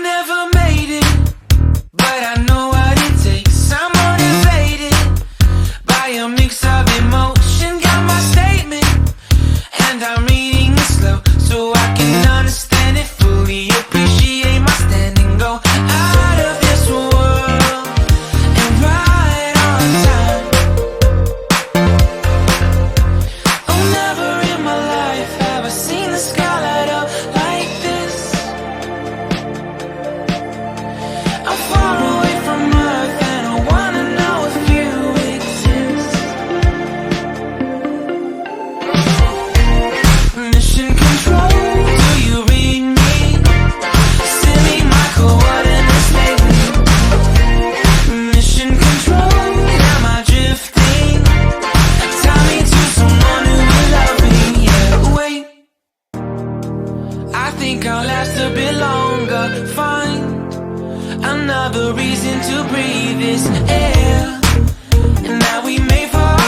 never made it, but I know what it takes. I'm motivated by a mix of emotion. Got my statement, and I'm reading it slow so I can understand it fully. Appreciate my standing, go out of this world and right on time. Oh, never in my life have I seen the sky light up like this. I'm far away from Earth and I wanna know if you exist. Mission control, do you read me? Send me my coordinates lately. Mission control, am I drifting? Tie me to someone who will love me. Yeah, wait, I think I'll last a bit longer. Find another reason to breathe this air, and now we made for